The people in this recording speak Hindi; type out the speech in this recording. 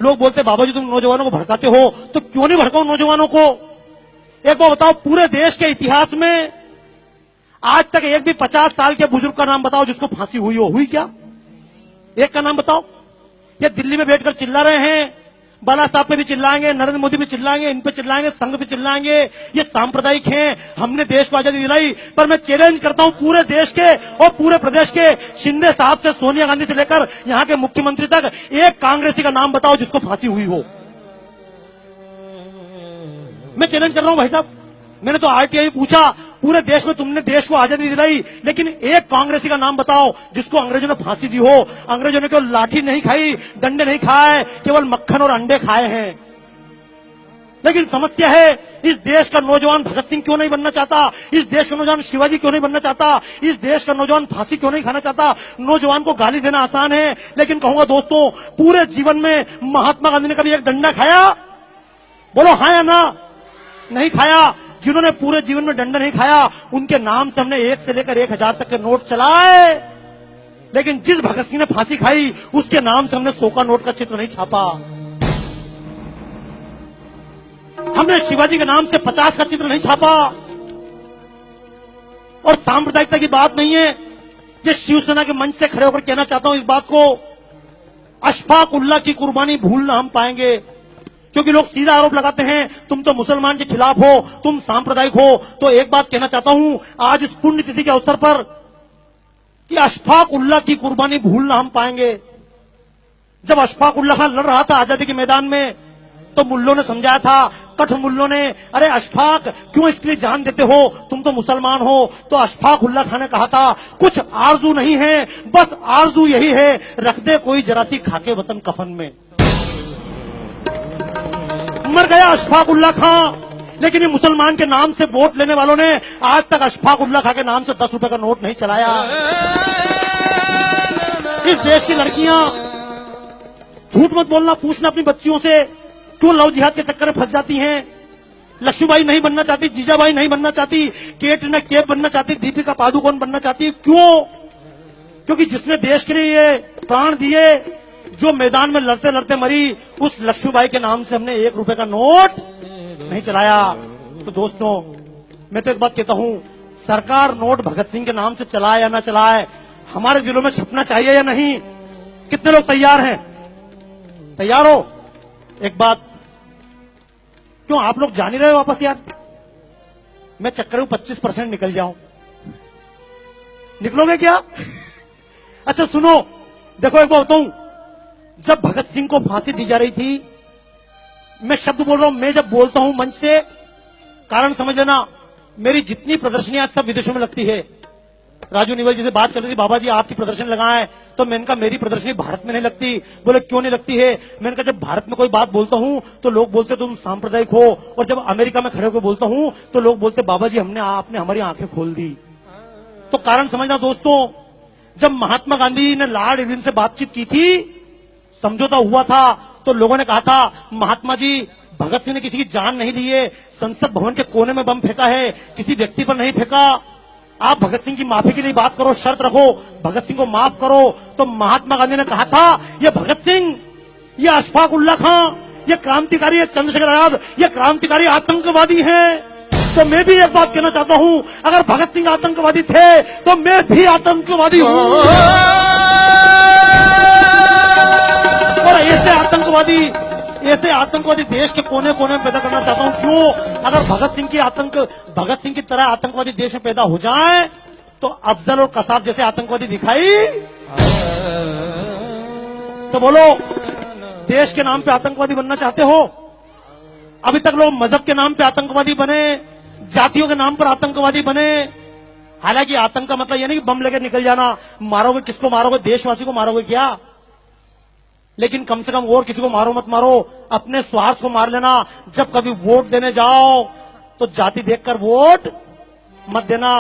लोग बोलते बाबा जी तुम नौजवानों को भड़काते हो, तो क्यों नहीं भड़काओ नौजवानों को। एक बार बताओ, पूरे देश के इतिहास में आज तक एक भी 50 साल के बुजुर्ग का नाम बताओ जिसको फांसी हुई हो, हुई क्या? एक का नाम बताओ। ये दिल्ली में बैठकर चिल्ला रहे हैं, बाला साहब पे भी चिल्लाएंगे, नरेंद्र मोदी भी चिल्लाएंगे, इन पे चिल्लाएंगे, संघ पे चिल्लाएंगे, ये सांप्रदायिक हैं, हमने देश को आजादी दिलाई। पर मैं चैलेंज करता हूं पूरे देश के और पूरे प्रदेश के, शिंदे साहब से सोनिया गांधी से लेकर यहां के मुख्यमंत्री तक, एक कांग्रेसी का नाम बताओ जिसको फांसी हुई हो। मैं चैलेंज कर रहा हूं भाई साहब, मैंने तो आरटीआई पूछा, पूरे देश में तुमने देश को आजादी दिलाई, लेकिन एक कांग्रेसी का नाम बताओ जिसको अंग्रेजों ने फांसी दी हो। अंग्रेजों ने केवल लाठी नहीं खाई, डंडे नहीं खाए, केवल मक्खन और अंडे खाए हैं। लेकिन समस्या है, इस देश का नौजवान भगत सिंह क्यों नहीं बनना चाहता, इस देश का नौजवान शिवाजी क्यों नहीं बनना चाहता, इस देश का नौजवान फांसी क्यों नहीं खाना चाहता। नौजवान को गाली देना आसान है, लेकिन कहूंगा दोस्तों, पूरे जीवन में महात्मा गांधी ने कभी एक डंडा खाया? बोलो हाँ या ना? नहीं खाया। जिन्होंने पूरे जीवन में डंडा नहीं खाया, उनके नाम से हमने 1 से लेकर 1000 तक के नोट चलाए, लेकिन जिस भगत सिंह ने फांसी खाई उसके नाम से हमने 100 का नोट का चित्र नहीं छापा। हमने शिवाजी के नाम से 50 का चित्र नहीं छापा। और सांप्रदायिकता की बात नहीं है, ये शिवसेना के मंच से खड़े होकर कहना चाहता हूं इस बात को, अशफाक उल्लाह की कुर्बानी भूलना हम पाएंगे। क्योंकि लोग सीधा आरोप लगाते हैं तुम तो मुसलमान के खिलाफ हो, तुम सांप्रदायिक हो। तो एक बात कहना चाहता हूं आज इस पुण्यतिथि के अवसर पर कि अशफाक उल्लाह की कुर्बानी भूलना हम पाएंगे। जब अशफाक उल्लाह खान लड़ रहा था आजादी के मैदान में, तो मुल्लों ने समझाया था, कठ मुल्लों ने, अरे अशफाक क्यों इसके लिए जान देते हो, तुम तो मुसलमान हो। तो अशफाक उल्लाह खान ने कहा था, कुछ आरजू नहीं है, बस आरजू यही है, रख दे कोई जरा सी खाके वतन कफन में। मर गया अशफाक उल्लाह खां। लेकिन ये मुसलमान के नाम से वोट लेने वालों ने आज तक अशफाक उल्लाह खां के नाम से 10 रुपए का नोट नहीं चलाया। इस देश की लड़कियां, झूठ मत बोलना, पूछना अपनी बच्चियों से, क्यों लव जिहाद के चक्कर में फंस जाती हैं। लक्ष्मीबाई नहीं बनना चाहती, जीजाबाई नहीं बनना चाहती, कैटरीना कैफ बनना चाहती, दीपिका पादुकोण बनना चाहती। क्यों? क्योंकि जिसने देश के लिए प्राण दिए, जो मैदान में लड़ते लड़ते मरी, उस लक्ष्मीबाई के नाम से हमने 1 रुपए का नोट नहीं चलाया। तो दोस्तों, मैं तो एक बात कहता हूं, सरकार नोट भगत सिंह के नाम से चलाए या ना चलाए, हमारे दिलों में छपना चाहिए या नहीं? कितने लोग तैयार हैं? तैयार हो? एक बात, क्यों आप लोग जान ही रहे हो वापस यार? मैं चक्कर में 25% निकल जाऊं, निकलोगे क्या? अच्छा सुनो, देखो एक बात बताऊं, जब भगत सिंह को फांसी दी जा रही थी, मैं शब्द बोल रहा हूं, मैं जब बोलता हूं मंच से, कारण समझ लेना, मेरी जितनी प्रदर्शनियां सब विदेशों में लगती है। राजू निवल जी से बात चल रही थी, बाबा जी आपकी प्रदर्शनी लगाएं, तो मैंने कहा मेरी प्रदर्शनी भारत में नहीं लगती। बोले क्यों नहीं लगती है? मैंने कहा जब भारत में कोई बात बोलता हूं तो लोग बोलते तुम सांप्रदायिक हो, और जब अमेरिका में खड़े होकर बोलता हूं तो लोग बोलते बाबा जी आपने हमारी आंखें खोल दी। तो कारण समझना दोस्तों, जब महात्मा गांधी ने लॉर्ड इरविन से बातचीत की थी, समझौता हुआ था, तो लोगों ने कहा था महात्मा जी, भगत सिंह ने किसी की जान नहीं ली है, संसद भवन के कोने में बम फेंका है, किसी व्यक्ति पर नहीं फेंका। आप भगत सिंह की माफी की नहीं बात करो, शर्त रखो, भगत सिंह को माफ करो। तो महात्मा गांधी ने कहा था, ये भगत सिंह, ये अशफाक उल्लाह खां, ये क्रांतिकारी, ये चंद्रशेखर आजाद, ये क्रांतिकारी आतंकवादी हैं। तो मैं भी एक बात कहना चाहता हूं, अगर भगत सिंह आतंकवादी थे तो मैं भी आतंकवादी हूं। और ऐसे आतंकवादी देश के कोने कोने में पैदा करना चाहता हूं। क्यों? अगर भगत सिंह की तरह आतंकवादी देश में पैदा हो जाए तो अफजल और कसाब जैसे आतंकवादी दिखाई, तो बोलो देश के नाम पे आतंकवादी बनना चाहते हो? अभी तक लोग मजहब के नाम पे आतंकवादी बने, जातियों के नाम पर आतंकवादी बने। हालांकि आतंक का मतलब यह नहीं कि बम लेकर निकल जाना, मारोगे किसको मारोगे? देशवासी को मारोगे क्या? लेकिन कम से कम और किसी को मारो मत मारो, अपने स्वार्थ को मार लेना। जब कभी वोट देने जाओ तो जाति देखकर वोट मत देना।